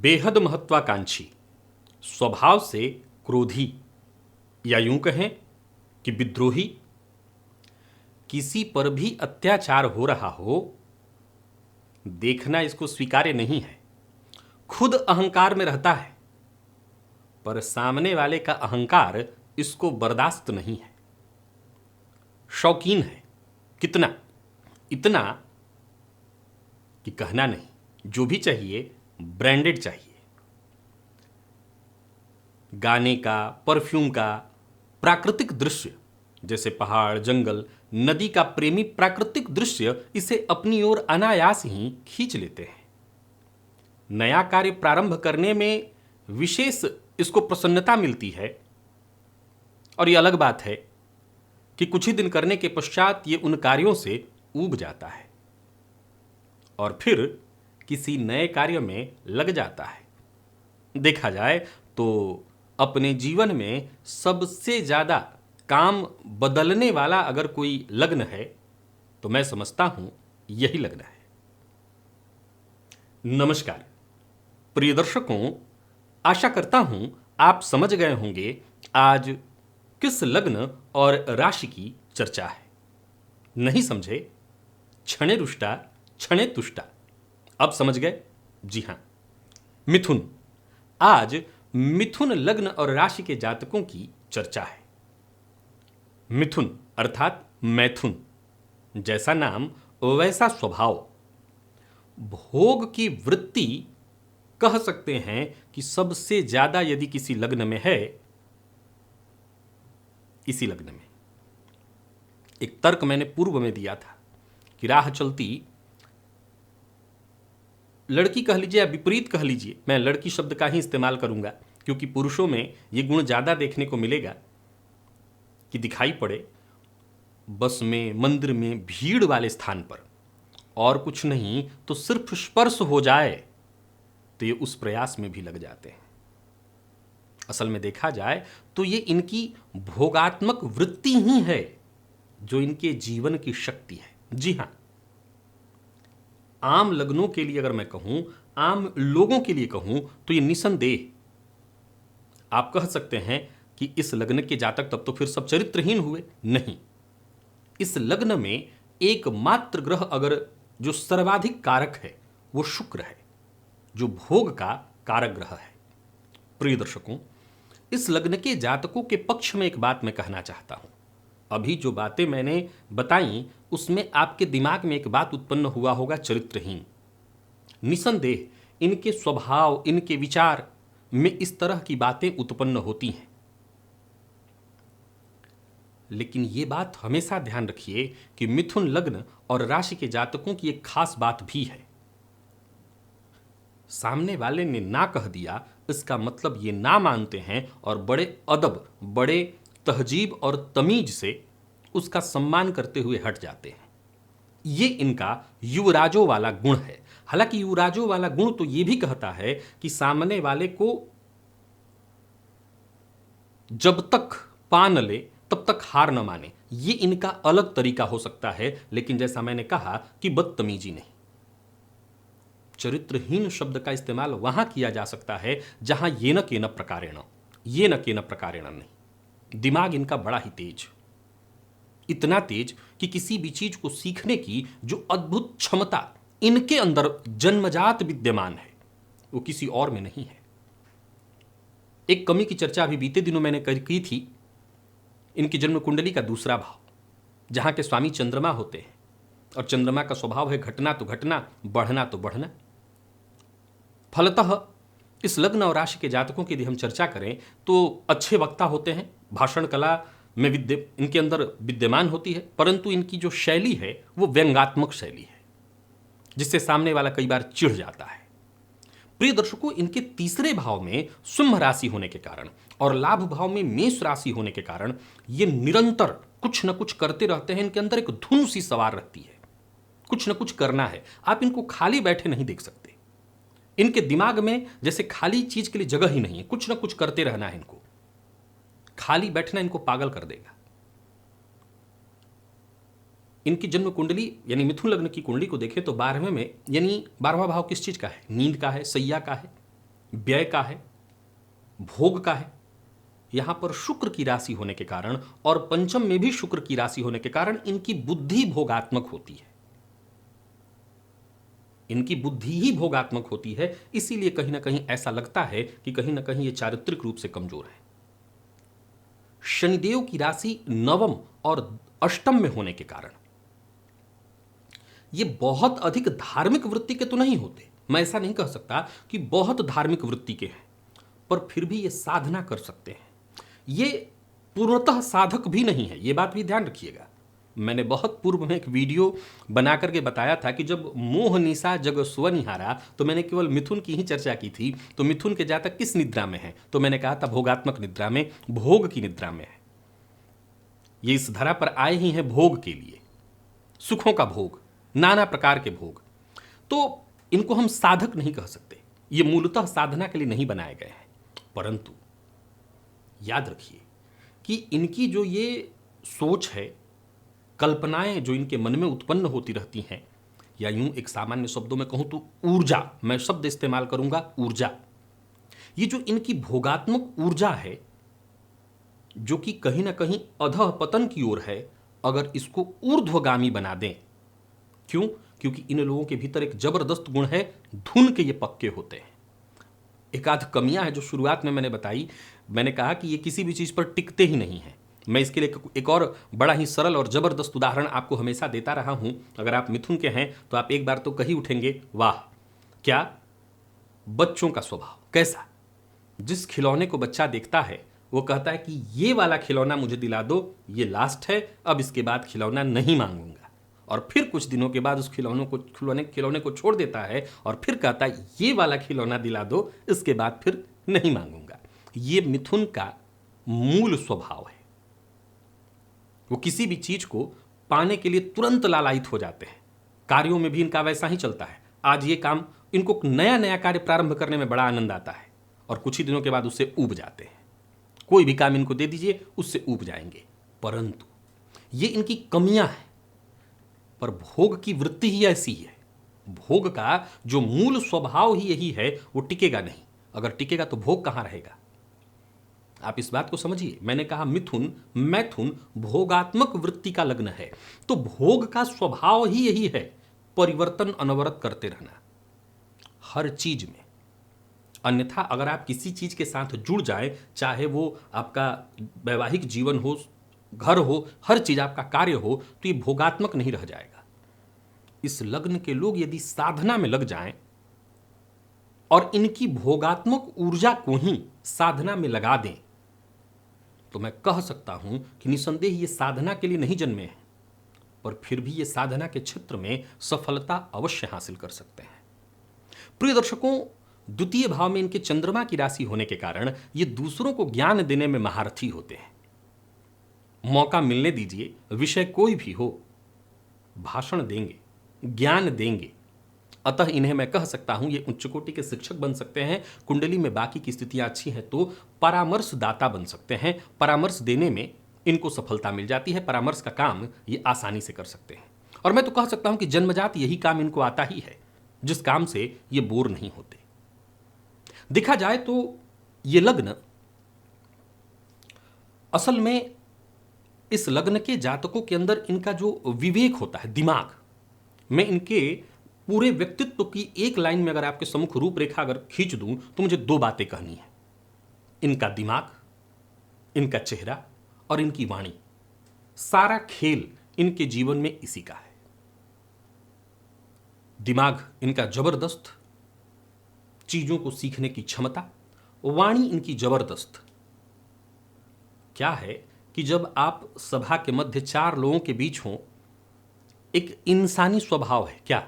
बेहद महत्वाकांक्षी, स्वभाव से क्रोधी, या यूं कहें कि विद्रोही। किसी पर भी अत्याचार हो रहा हो, देखना इसको स्वीकार्य नहीं है। खुद अहंकार में रहता है, पर सामने वाले का अहंकार इसको बर्दाश्त नहीं है। शौकीन है, कितना? इतना कि कहना नहीं, जो भी चाहिए ब्रांडेड चाहिए। गाने का, परफ्यूम का, प्राकृतिक दृश्य जैसे पहाड़, जंगल, नदी का प्रेमी प्राकृतिक दृश्य इसे अपनी ओर अनायास ही खींच लेते हैं। नया कार्य प्रारंभ करने में विशेष इसको प्रसन्नता मिलती है, और यह अलग बात है कि कुछ ही दिन करने के पश्चात ये उन कार्यों से ऊब जाता है और फिर किसी नए कार्य में लग जाता है। देखा जाए तो अपने जीवन में सबसे ज्यादा काम बदलने वाला अगर कोई लग्न है तो मैं समझता हूं यही लग्न है। नमस्कार प्रिय दर्शकों, आशा करता हूं आप समझ गए होंगे आज किस लग्न और राशि की चर्चा है। नहीं समझे? क्षणे रुष्टा क्षणे तुष्टा। अब समझ गए? जी हां, मिथुन। आज मिथुन लग्न और राशि के जातकों की चर्चा है। मिथुन अर्थात मैथुन, जैसा नाम वैसा स्वभाव। भोग की वृत्ति कह सकते हैं कि सबसे ज्यादा यदि किसी लग्न में है, इसी लग्न में। एक तर्क मैंने पूर्व में दिया था कि राह चलती लड़की कह लीजिए या विपरीत कह लीजिए, मैं लड़की शब्द का ही इस्तेमाल करूंगा क्योंकि पुरुषों में यह गुण ज्यादा देखने को मिलेगा कि दिखाई पड़े बस में, मंदिर में, भीड़ वाले स्थान पर, और कुछ नहीं तो सिर्फ स्पर्श हो जाए तो ये उस प्रयास में भी लग जाते हैं। असल में देखा जाए तो ये इनकी भोगात्मक वृत्ति ही है जो इनके जीवन की शक्ति है। जी हां, आम लग्नों के लिए अगर मैं कहूं, आम लोगों के लिए कहूं तो ये निसंदेह आप कह सकते हैं कि इस लग्न के जातक तब तो फिर सब चरित्रहीन हुए। नहीं, इस लग्न में एकमात्र ग्रह अगर जो सर्वाधिक कारक है वो शुक्र है, जो भोग का कारक ग्रह है। प्रिय दर्शकों, इस लग्न के जातकों के पक्ष में एक बात मैं कहना चाहता हूं। अभी जो बातें मैंने बताई उसमें आपके दिमाग में एक बात उत्पन्न हुआ होगा, चरित्रहीन। निसंदेह इनके स्वभाव, इनके विचार में इस तरह की बातें उत्पन्न होती हैं। लेकिन यह बात हमेशा ध्यान रखिए कि मिथुन लग्न और राशि के जातकों की एक खास बात भी है। सामने वाले ने ना कह दिया इसका मतलब ये ना मानते हैं और बड़े अदब, बड़े तहजीब और तमीज से उसका सम्मान करते हुए हट जाते हैं। ये इनका युवराजों वाला गुण है। हालांकि युवराजों वाला गुण तो ये भी कहता है कि सामने वाले को जब तक पा न ले तब तक हार न माने। ये इनका अलग तरीका हो सकता है, लेकिन जैसा मैंने कहा कि बदतमीजी नहीं। चरित्रहीन शब्द का इस्तेमाल वहां किया जा सकता है जहां ये न केन प्रकारेण, ये न केन प्रकारेण नहीं। दिमाग इनका बड़ा ही तेज, इतना तेज कि किसी भी चीज को सीखने की जो अद्भुत क्षमता इनके अंदर जन्मजात विद्यमान है वो किसी और में नहीं है। एक कमी की चर्चा अभी बीते दिनों मैंने की थी, इनकी जन्म कुंडली का दूसरा भाव, जहां के स्वामी चंद्रमा होते हैं, और चंद्रमा का स्वभाव है घटना तो घटना, बढ़ना तो बढ़ना। फलतः इस लग्न और राशि के जातकों की यदि हम चर्चा करें तो अच्छे वक्ता होते हैं, भाषण कला में इनके अंदर विद्यमान होती है, परंतु इनकी जो शैली है वो व्यंग्यात्मक शैली है जिससे सामने वाला कई बार चिढ़ जाता है। प्रिय दर्शकों, इनके तीसरे भाव में सिंह राशि होने के कारण और लाभ भाव में मेष राशि होने के कारण ये निरंतर कुछ न कुछ करते रहते हैं। इनके अंदर एक धुन सी सवार रहती है, कुछ न कुछ करना है। आप इनको खाली बैठे नहीं देख सकते। इनके दिमाग में जैसे खाली चीज के लिए जगह ही नहीं है, कुछ न कुछ करते रहना है इनको। खाली बैठना इनको पागल कर देगा। इनकी जन्म कुंडली यानी मिथुन लग्न की कुंडली को देखें तो 12वें में, यानी 12वां भाव किस चीज का है? नींद का है, सैया का है। व्यय का है, भोग का है। यहां पर शुक्र की राशि होने के कारण और पंचम में भी शुक्र की राशि होने के कारण इनकी बुद्धि भोगात्मक होती है। इनकी बुद्धि ही भोगात्मक होती है, इसीलिए कहीं ना कहीं ऐसा लगता है कि कहीं ना कहीं ये चारित्रिक रूप से कमजोर है। शनिदेव की राशि नवम और अष्टम में होने के कारण ये बहुत अधिक धार्मिक वृत्ति के तो नहीं होते, मैं ऐसा नहीं कह सकता कि बहुत धार्मिक वृत्ति के हैं, पर फिर भी ये साधना कर सकते हैं। ये पूर्णतः साधक भी नहीं है, ये बात भी ध्यान रखिएगा। मैंने बहुत पूर्व में एक वीडियो बना करके बताया था कि जब मोह निशा जग स्वनिहारा, तो मैंने केवल मिथुन की ही चर्चा की थी। तो मिथुन के जातक किस निद्रा में है, तो मैंने कहा था भोगात्मक निद्रा में, भोग की निद्रा में है। ये इस धरा पर आए ही हैं भोग के लिए, सुखों का भोग, नाना प्रकार के भोग। तो इनको हम साधक नहीं कह सकते, ये मूलतः साधना के लिए नहीं बनाए गए हैं। परंतु याद रखिए कि इनकी जो ये सोच है, कल्पनाएं जो इनके मन में उत्पन्न होती रहती हैं, या यूं एक सामान्य शब्दों में कहूं तो ऊर्जा, मैं शब्द इस्तेमाल करूंगा ऊर्जा। ये जो इनकी भोगात्मक ऊर्जा है, जो कि कहीं ना कहीं अधः पतन की ओर है, अगर इसको ऊर्ध्वगामी बना दें। क्यों? क्योंकि इन लोगों के भीतर एक जबरदस्त गुण है, धुन के ये पक्के होते हैं। एक आध कमियां है जो शुरुआत में मैंने बताई। मैंने कहा कि ये किसी भी चीज पर टिकते ही नहीं है। मैं इसके लिए एक और बड़ा ही सरल और जबरदस्त उदाहरण आपको हमेशा देता रहा हूं। अगर आप मिथुन के हैं तो आप एक बार तो कही उठेंगे, वाह क्या बच्चों का स्वभाव कैसा। जिस खिलौने को बच्चा देखता है वो कहता है कि ये वाला खिलौना मुझे दिला दो, ये लास्ट है, अब इसके बाद खिलौना नहीं मांगूंगा। और फिर कुछ दिनों के बाद उस खिलौने को छोड़ देता है और फिर कहता है ये वाला खिलौना दिला दो, इसके बाद फिर नहीं मांगूंगा। ये मिथुन का मूल स्वभाव है। वो किसी भी चीज को पाने के लिए तुरंत लालायित हो जाते हैं। कार्यों में भी इनका वैसा ही चलता है। आज ये काम, इनको नया नया कार्य प्रारंभ करने में बड़ा आनंद आता है और कुछ ही दिनों के बाद उससे ऊब जाते हैं। कोई भी काम इनको दे दीजिए, उससे ऊब जाएंगे। परंतु ये इनकी कमियां हैं, पर भोग की वृत्ति ही ऐसी है। भोग का जो मूल स्वभाव ही यही है, वो टिकेगा नहीं। अगर टिकेगा तो भोग कहां रहेगा। आप इस बात को समझिए। मैंने कहा मिथुन, मैथुन भोगात्मक वृत्ति का लग्न है, तो भोग का स्वभाव ही यही है, परिवर्तन अनवरत करते रहना हर चीज में। अन्यथा अगर आप किसी चीज के साथ जुड़ जाए, चाहे वो आपका वैवाहिक जीवन हो, घर हो, हर चीज आपका कार्य हो, तो ये भोगात्मक नहीं रह जाएगा। इस लग्न के लोग यदि साधना में लग जाएं और इनकी भोगात्मक ऊर्जा को ही साधना में लगा दें, तो मैं कह सकता हूं कि निसंदेह ये साधना के लिए नहीं जन्मे हैं, पर फिर भी ये साधना के क्षेत्र में सफलता अवश्य हासिल कर सकते हैं। प्रिय दर्शकों, द्वितीय भाव में इनके चंद्रमा की राशि होने के कारण ये दूसरों को ज्ञान देने में महारथी होते हैं। मौका मिलने दीजिए, विषय कोई भी हो, भाषण देंगे, ज्ञान देंगे। अतः इन्हें मैं कह सकता हूं ये उच्च कोटि के शिक्षक बन सकते हैं। कुंडली में बाकी की स्थितियां अच्छी हैं तो परामर्शदाता बन सकते हैं। परामर्श देने में इनको सफलता मिल जाती है। परामर्श का काम ये आसानी से कर सकते हैं। और मैं तो कह सकता हूं कि जन्मजात यही काम इनको आता ही है, जिस काम से ये बोर नहीं होते। देखा जाए तो ये लग्न असल में, इस लग्न के जातकों के अंदर इनका जो विवेक होता है, दिमाग, मैं इनके पूरे व्यक्तित्व की एक लाइन में अगर आपके सम्मुख रूपरेखा अगर खींच दूं तो मुझे दो बातें कहनी है। इनका दिमाग, इनका चेहरा और इनकी वाणी, सारा खेल इनके जीवन में इसी का है। दिमाग इनका जबरदस्त, चीजों को सीखने की क्षमता, वाणी इनकी जबरदस्त। क्या है कि जब आप सभा के मध्य चार लोगों के बीच हों, एक इंसानी स्वभाव है क्या,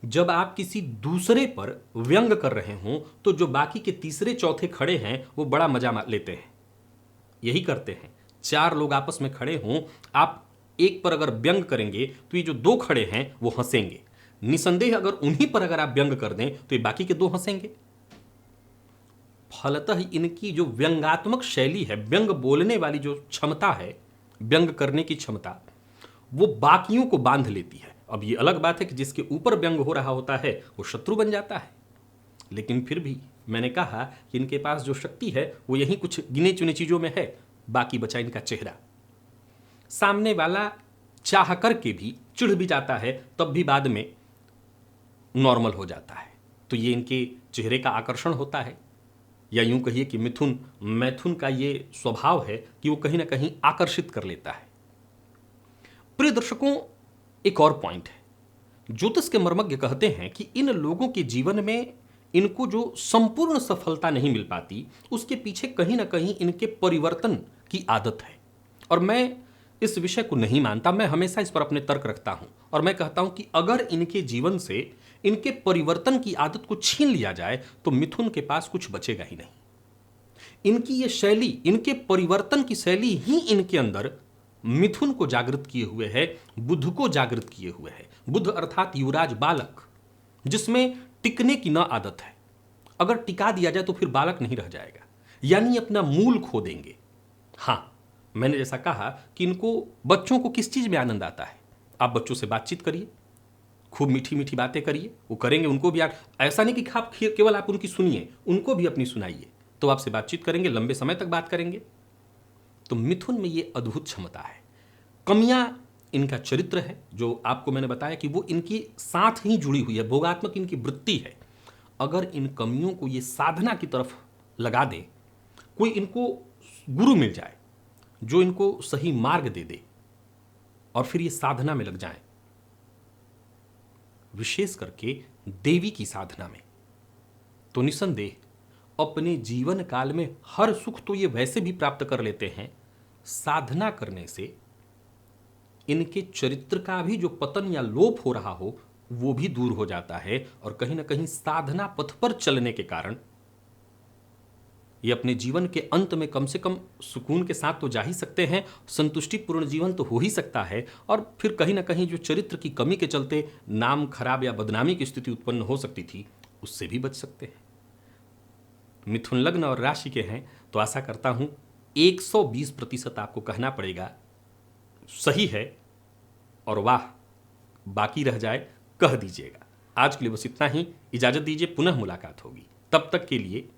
जब आप किसी दूसरे पर व्यंग कर रहे हों तो जो बाकी के तीसरे चौथे खड़े हैं वो बड़ा मजा लेते हैं। यही करते हैं। चार लोग आपस में खड़े हों, आप एक पर अगर व्यंग करेंगे तो ये जो दो खड़े हैं वो हंसेंगे। निसंदेह अगर उन्हीं पर अगर आप व्यंग कर दें तो ये बाकी के दो हंसेंगे। फलतः इनकी जो व्यंगात्मक शैली है, व्यंग बोलने वाली जो क्षमता है, व्यंग करने की क्षमता, वो बाकियों को बांध लेती है। अब ये अलग बात है कि जिसके ऊपर व्यंग हो रहा होता है वो शत्रु बन जाता है, लेकिन फिर भी मैंने कहा कि इनके पास जो शक्ति है वो यही कुछ गिने चुने चीजों में है, बाकी बचा इनका चेहरा। सामने वाला चाह करके भी चिढ़ भी जाता है, तब भी बाद में नॉर्मल हो जाता है। तो ये इनके चेहरे का आकर्षण होता है, या यूं कहिए कि मैथुन का ये स्वभाव है कि वो कहीं ना कहीं आकर्षित कर लेता है। प्रिय दर्शकों, एक और पॉइंट है। ज्योतिष के मर्मज्ञ कहते हैं कि इन लोगों के जीवन में इनको जो संपूर्ण सफलता नहीं मिल पाती, उसके पीछे कहीं ना कहीं इनके परिवर्तन की आदत है। और मैं इस विषय को नहीं मानता, मैं हमेशा इस पर अपने तर्क रखता हूं और मैं कहता हूं कि अगर इनके जीवन से इनके परिवर्तन की आदत को छीन लिया जाए तो मिथुन के पास कुछ बचेगा ही नहीं। इनकी ये शैली, इनके परिवर्तन की शैली ही इनके अंदर मिथुन को जागृत किए हुए है, बुध को जागृत किए हुए है। बुध अर्थात युवराज बालक, जिसमें टिकने की न आदत है। अगर टिका दिया जाए तो फिर बालक नहीं रह जाएगा, यानी अपना मूल खो देंगे। हां, मैंने जैसा कहा कि इनको बच्चों को किस चीज में आनंद आता है। आप बच्चों से बातचीत करिए, खूब मीठी मीठी बातें करिए, वो करेंगे। उनको भी ऐसा नहीं कि आप केवल आप उनकी सुनिए, उनको भी अपनी सुनाइए, तो आपसे बातचीत करेंगे, लंबे समय तक बात करेंगे। तो मिथुन में ये अद्भुत क्षमता है। कमियां इनका चरित्र है, जो आपको मैंने बताया कि वो इनकी साथ ही जुड़ी हुई है, भोगात्मक इनकी वृत्ति है। अगर इन कमियों को ये साधना की तरफ लगा दे, कोई इनको गुरु मिल जाए जो इनको सही मार्ग दे दे और फिर ये साधना में लग जाएं, विशेष करके देवी की साधना में, तो निसंदेह अपने जीवन काल में हर सुख तो ये वैसे भी प्राप्त कर लेते हैं, साधना करने से इनके चरित्र का भी जो पतन या लोप हो रहा हो वो भी दूर हो जाता है। और कहीं ना कहीं साधना पथ पर चलने के कारण ये अपने जीवन के अंत में कम से कम सुकून के साथ तो जा ही सकते हैं, संतुष्टिपूर्ण जीवन तो हो ही सकता है। और फिर कहीं ना कहीं जो चरित्र की कमी के चलते नाम खराब या बदनामी की स्थिति उत्पन्न हो सकती थी, उससे भी बच सकते हैं। मिथुन लग्न और राशि के हैं तो आशा करता हूं 120% आपको कहना पड़ेगा सही है, और वाह बाकी रह जाए कह दीजिएगा। आज के लिए बस इतना ही, इजाजत दीजिए, पुनः मुलाकात होगी। तब तक के लिए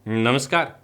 नमस्कार।